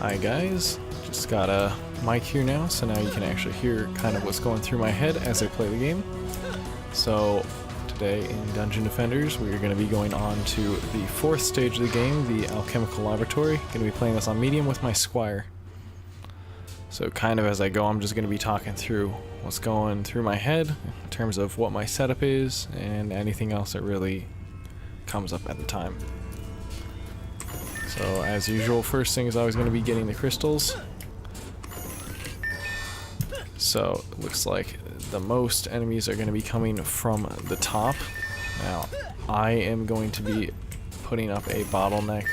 Hi guys, just got a mic here now, so now you can actually hear kind of what's going through my head as I play the game. So today in Dungeon Defenders we are going to be going on to the fourth stage of the game, the Alchemical Laboratory. Going to be playing this on medium with my Squire. So kind of as I go I'm just going to be talking through what's going through my head in terms of what my setup is and anything else that really comes up at the time. So as usual, first thing is always going to be getting the crystals. So it looks like the most enemies are going to be coming from the top. Now I am going to be putting up a bottleneck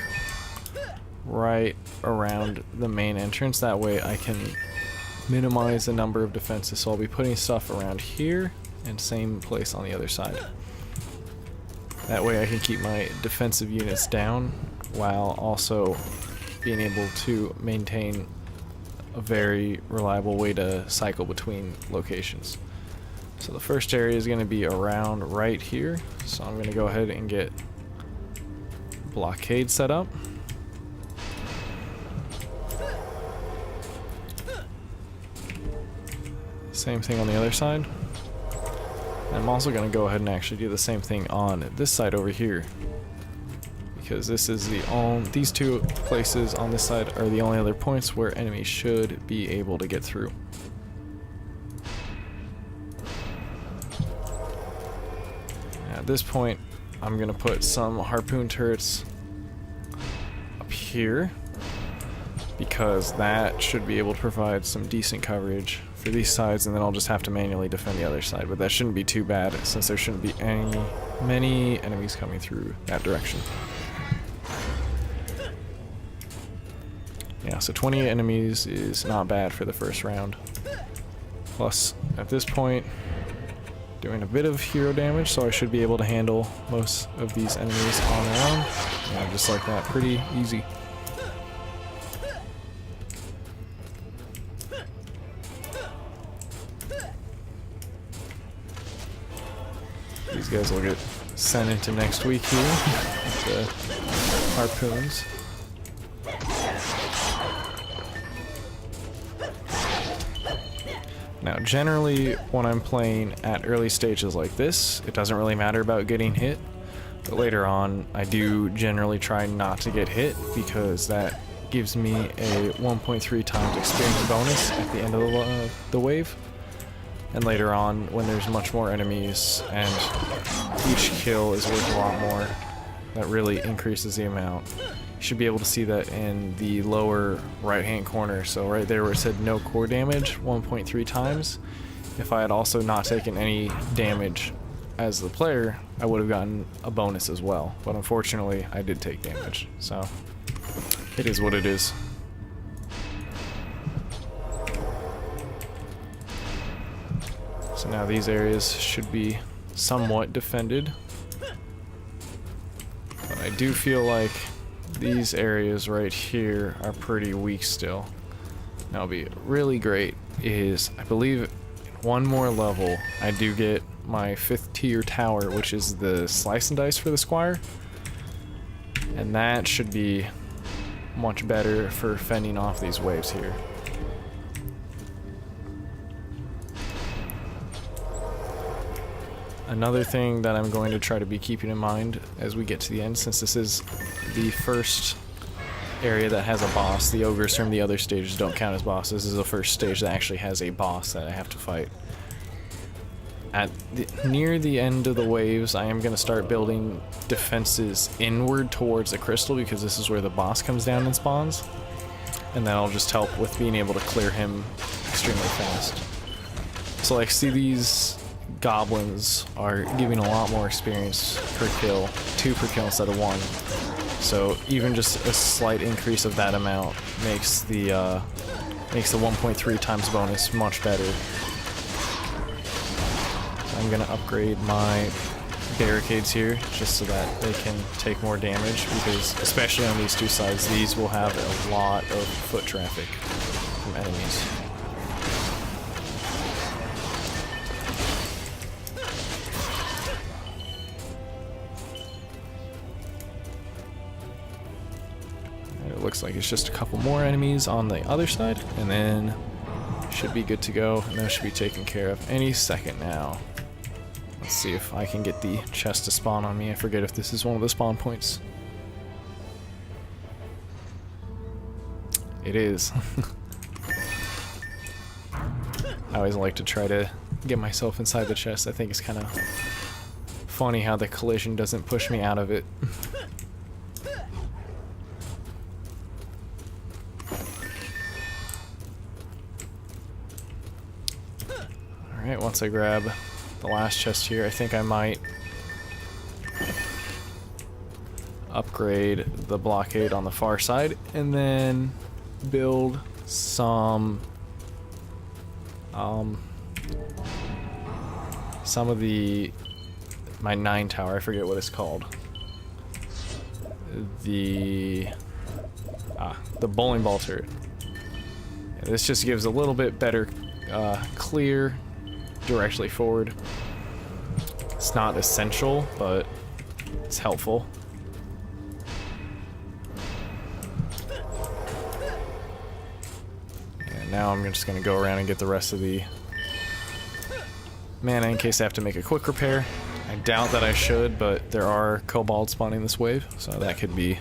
right around the main entrance. That way I can minimize the number of defenses. So I'll be putting stuff around here and same place on the other side. That way I can keep my defensive units down while also being able to maintain a very reliable way to cycle between locations. So the first area is going to be around right here, so I'm going to go ahead and get blockade set up. Same thing on the other side. I'm also going to go ahead and actually do the same thing on this side over here, because this is these two places on this side are the only other points where enemies should be able to get through. At this point I'm going to put some harpoon turrets up here, because that should be able to provide some decent coverage for these sides, and then I'll just have to manually defend the other side, but that shouldn't be too bad since there shouldn't be many enemies coming through that direction. Yeah, so 20 enemies is not bad for the first round. Plus, at this point, doing a bit of hero damage, so I should be able to handle most of these enemies on their own. Yeah, just like that, pretty easy. These guys will get sent into next week here with the harpoons. Now generally when I'm playing at early stages like this, it doesn't really matter about getting hit, but later on I do generally try not to get hit, because that gives me a 1.3 times experience bonus at the end of the wave. And later on, when there's much more enemies and each kill is worth a lot more, that really increases the amount. You should be able to see that in the lower right hand corner. So right there where it said no core damage, 1.3 times. If I had also not taken any damage as the player, I would have gotten a bonus as well. But unfortunately, I did take damage. So it is what it is. So now these areas should be somewhat defended, but I do feel like these areas right here are pretty weak still. Now what'll be really great is, I believe in one more level I do get my 5th tier tower, which is the slice and dice for the Squire, and that should be much better for fending off these waves here. Another thing that I'm going to try to be keeping in mind as we get to the end, since this is the first area that has a boss, the ogres from the other stages don't count as bosses. This is the first stage that actually has a boss that I have to fight. Near the end of the waves, I am going to start building defenses inward towards the crystal, because this is where the boss comes down and spawns. And that'll just help with being able to clear him extremely fast. So like, see, these goblins are giving a lot more experience per kill, 2 per kill instead of 1. So even just a slight increase of that amount makes the 1.3 times bonus much better. So I'm gonna upgrade my barricades here just so that they can take more damage, because especially on these two sides, these will have a lot of foot traffic from enemies. looks like it's just a couple more enemies on the other side, and then should be good to go, and that should be taken care of any second now. Let's see if I can get the chest to spawn on me. I forget if this is one of the spawn points. It is. I always like to try to get myself inside the chest. I think it's kind of funny how the collision doesn't push me out of it. Alright, once I grab the last chest here, I think I might upgrade the blockade on the far side and then build some of my 9 tower, I forget what it's called. The bowling ball turret. Yeah, this just gives a little bit better clear directly forward. It's not essential, but it's helpful. And now I'm just gonna go around and get the rest of the mana in case I have to make a quick repair. I doubt that I should, but there are kobolds spawning this wave, so that could be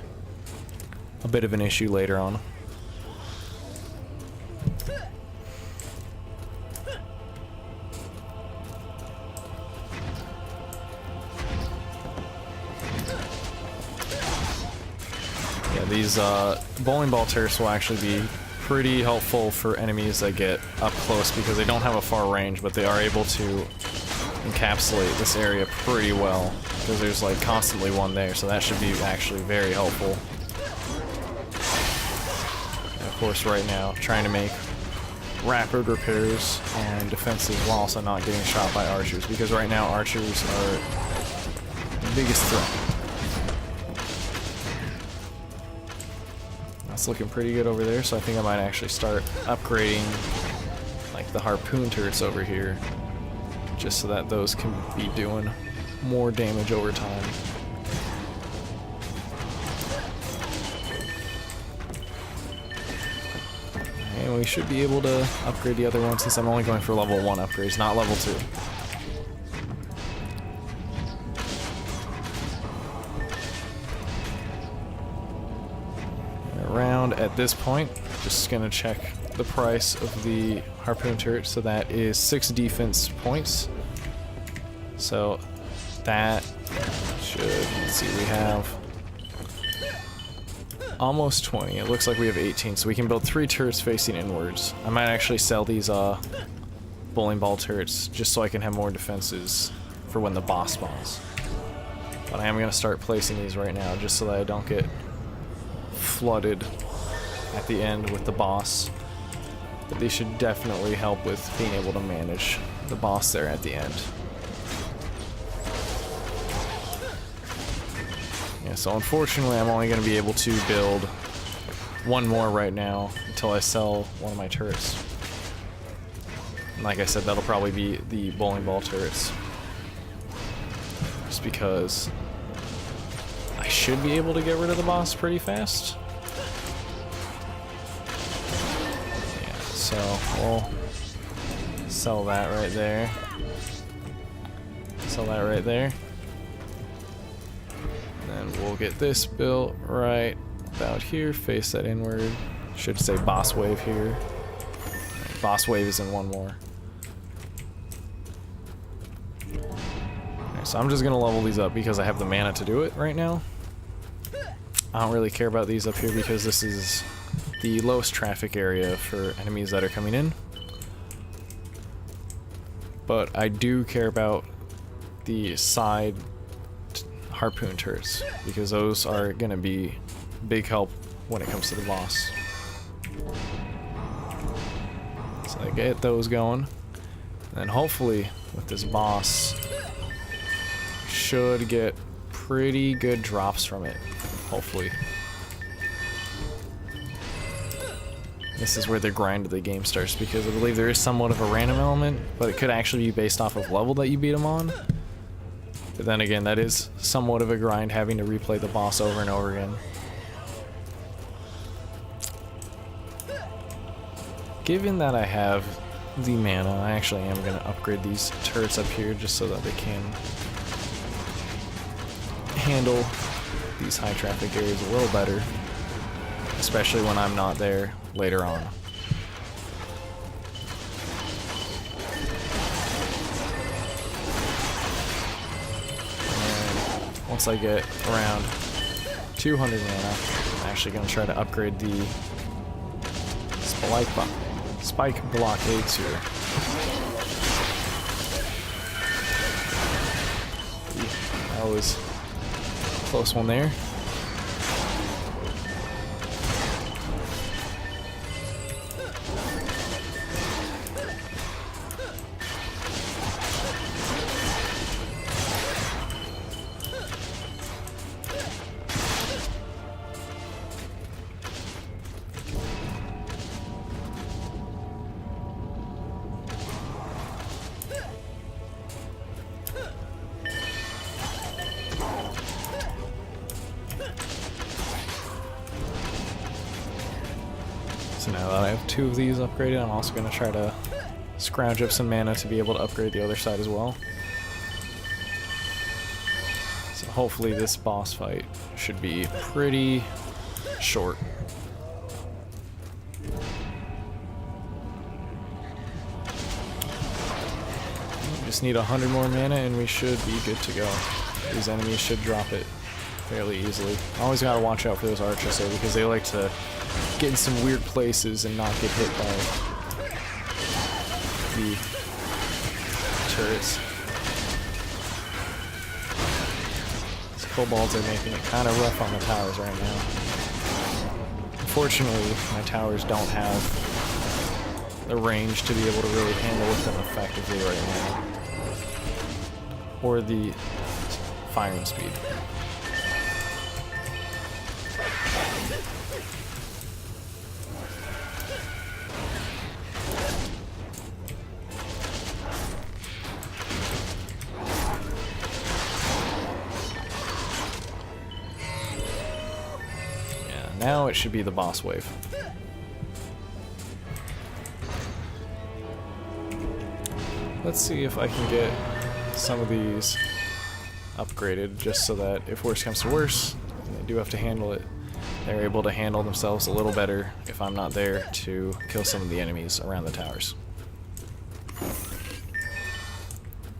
a bit of an issue later on. Yeah, these bowling ball turrets will actually be pretty helpful for enemies that get up close because they don't have a far range, but they are able to encapsulate this area pretty well because there's like constantly one there, so that should be actually very helpful. And of course right now trying to make rapid repairs and defenses while also not getting shot by archers, because right now archers are the biggest threat. That's looking pretty good over there, so I think I might actually start upgrading like the harpoon turrets over here, just so that those can be doing more damage over time. And we should be able to upgrade the other one since I'm only going for level 1 upgrades, not level 2. Around at this point, just gonna check the price of the harpoon turret. So that is 6 defense points. So that should, let's see, we have almost 20. It looks like we have 18, so we can build 3 turrets facing inwards. I might actually sell these bowling ball turrets just so I can have more defenses for when the boss spawns. But I am gonna start placing these right now just so that I don't get flooded at the end with the boss. But these should definitely help with being able to manage the boss there at the end. Yeah, so unfortunately I'm only going to be able to build 1 more right now until I sell one of my turrets. And like I said, that'll probably be the bowling ball turrets. Just because I should be able to get rid of the boss pretty fast. So we'll sell that right there. Sell that right there. And then we'll get this built right about here. Face that inward. Should say boss wave here. Boss wave is in 1 more. Okay, so I'm just gonna level these up because I have the mana to do it right now. I don't really care about these up here because this is the lowest traffic area for enemies that are coming in. But I do care about the side harpoon turrets because those are gonna be big help when it comes to the boss. So I get those going, and hopefully with this boss should get pretty good drops from it. Hopefully. This is where the grind of the game starts, because I believe there is somewhat of a random element, but it could actually be based off of level that you beat them on. But then again, that is somewhat of a grind, having to replay the boss over and over again. given that I have the mana, I actually am going to upgrade these turrets up here just so that they can handle these high traffic areas a little better, especially when I'm not there later on. And once I get around 200 mana, I'm actually going to try to upgrade the spike blockades here. That was a close one there. So now that I have 2 of these upgraded, I'm also going to try to scrounge up some mana to be able to upgrade the other side as well. So hopefully this boss fight should be pretty short. Just need 100 more mana and we should be good to go. These enemies should drop it fairly easily. Always gotta watch out for those archers though, because they like to get in some weird places and not get hit by the turrets. These kobolds are making it kind of rough on the towers right now. Unfortunately, my towers don't have the range to be able to really handle with them effectively right now. Or the firing speed. Now it should be the boss wave. Let's see if I can get some of these upgraded, just so that if worse comes to worse, and they do have to handle it, they're able to handle themselves a little better if I'm not there to kill some of the enemies around the towers.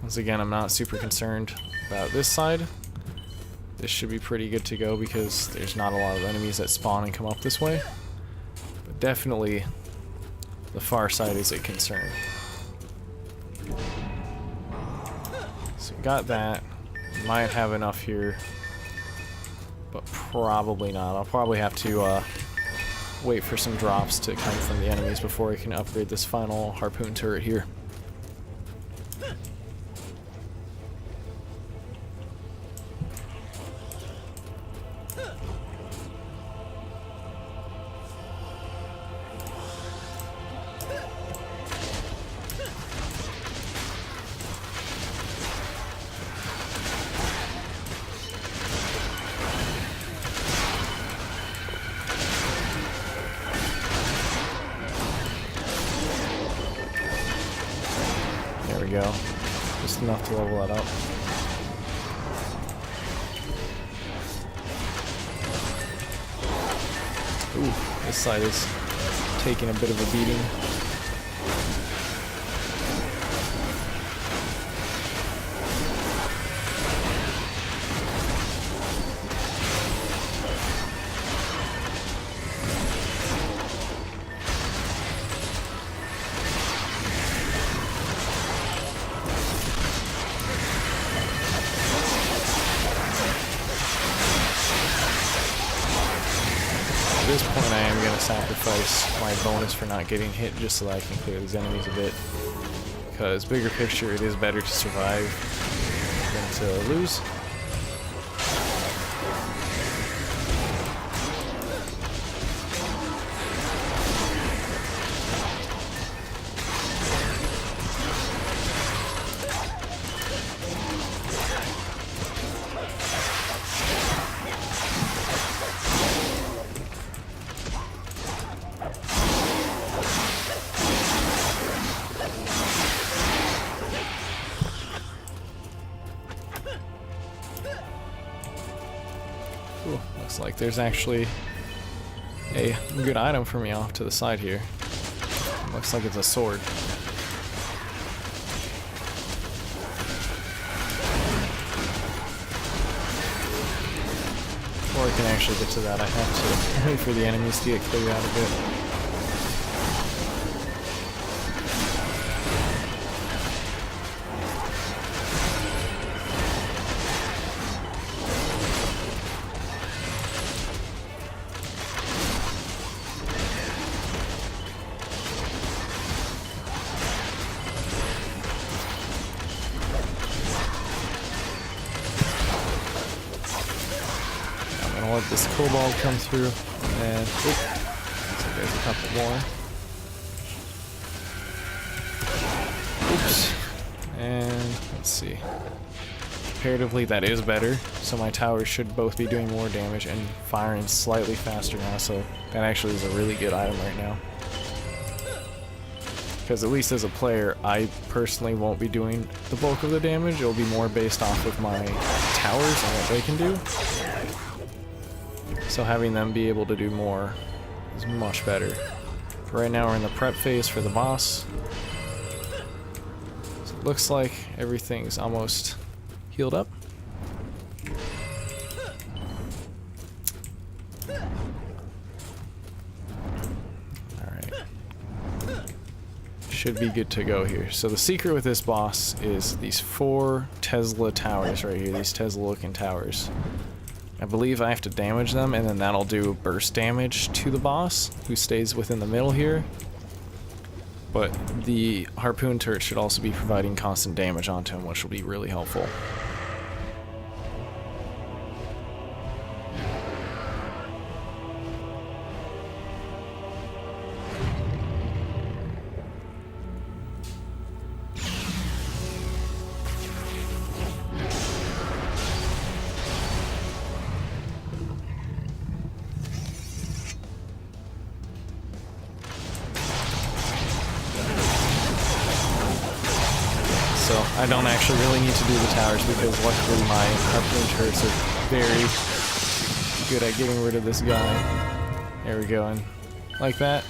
Once again, I'm not super concerned about this side. This should be pretty good to go because there's not a lot of enemies that spawn and come up this way. But definitely the far side is a concern. So we got that. Might have enough here, but probably not. I'll probably have to wait for some drops to come from the enemies before I can upgrade this final harpoon turret here. Go. Just enough to level that up. Ooh, this side is taking a bit of a beating. At this point I am going to sacrifice my bonus for not getting hit just so that I can clear these enemies a bit. Because bigger picture, it is better to survive than to lose. Ooh, looks like there's actually a good item for me off to the side here. Looks like it's a sword. Before I can actually get to that, I have to wait for the enemies to get cleared out a bit. Let this cobalt come through, and looks like there's a couple more. Oops. And let's see. Comparatively, that is better, so my towers should both be doing more damage and firing slightly faster now, so that actually is a really good item right now. Because at least as a player, I personally won't be doing the bulk of the damage. It'll be more based off of my towers and what they can do. So having them be able to do more is much better. Right now we're in the prep phase for the boss. So it looks like everything's almost healed up. Alright. Should be good to go here. So the secret with this boss is these 4 Tesla towers right here, these Tesla looking towers. I believe I have to damage them, and then that'll do burst damage to the boss, who stays within the middle here. But the harpoon turret should also be providing constant damage onto him, which will be really helpful. So I don't actually really need to do the towers because luckily my harpoon turrets are very good at getting rid of this guy. There we go, and like that,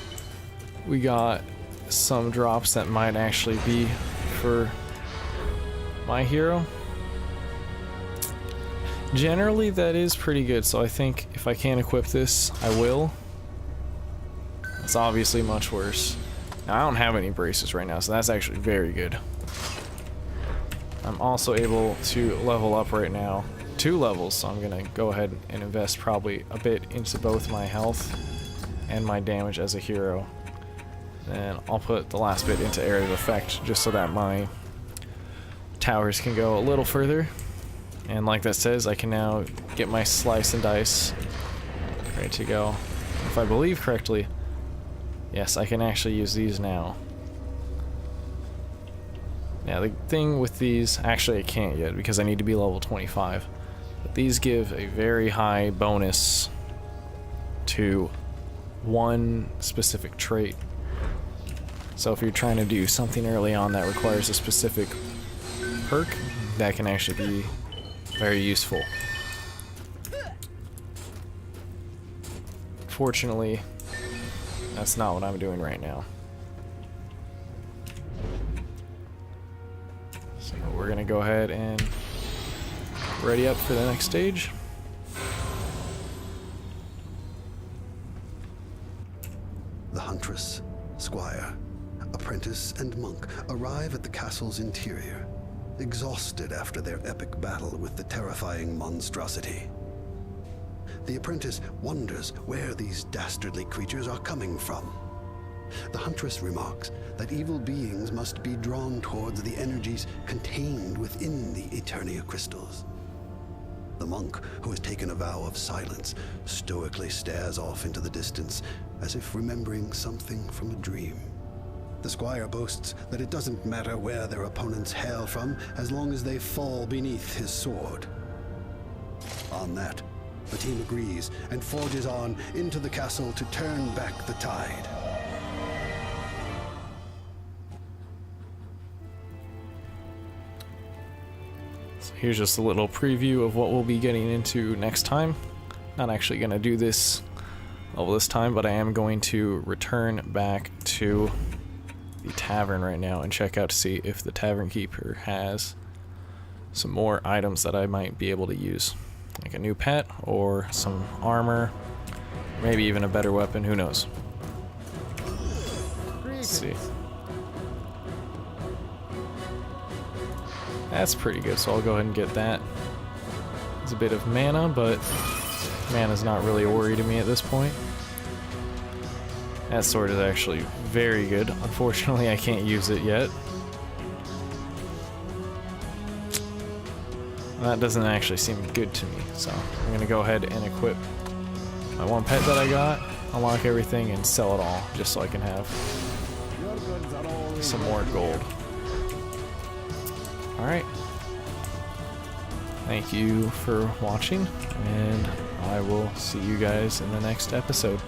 we got some drops that might actually be for my hero. Generally that is pretty good, so I think if I can equip this, I will. It's obviously much worse. Now I don't have any braces right now, so that's actually very good. I'm also able to level up right now 2 levels, so I'm gonna go ahead and invest probably a bit into both my health and my damage as a hero. And I'll put the last bit into area of effect just so that my towers can go a little further. And like that says, I can now get my slice and dice ready to go. If I believe correctly, yes, I can actually use these now. Now the thing with these, actually I can't yet because I need to be level 25. But these give a very high bonus to one specific trait. So if you're trying to do something early on that requires a specific perk, that can actually be very useful. Fortunately, that's not what I'm doing right now. So we're gonna go ahead and ready up for the next stage. The huntress, squire, apprentice, and monk arrive at the castle's interior, exhausted after their epic battle with the terrifying monstrosity. The apprentice wonders where these dastardly creatures are coming from. The huntress remarks that evil beings must be drawn towards the energies contained within the Eternia crystals. The monk, who has taken a vow of silence, stoically stares off into the distance, as if remembering something from a dream. The squire boasts that it doesn't matter where their opponents hail from, as long as they fall beneath his sword. On that, the team agrees and forges on into the castle to turn back the tide. So here's just a little preview of what we'll be getting into next time. not actually going to do this level this time, but I am going to return back to the tavern right now and check out to see if the tavern keeper has some more items that I might be able to use. Like a new pet or some armor, maybe even a better weapon, who knows. Let's see. That's pretty good, so I'll go ahead and get that. It's a bit of mana, but mana's not really a worry to me at this point. That sword is actually very good. Unfortunately, I can't use it yet. That doesn't actually seem good to me, so I'm gonna go ahead and equip my one pet that I got, unlock everything, and sell it all, just so I can have some more gold. Alright. Thank you for watching, and I will see you guys in the next episode.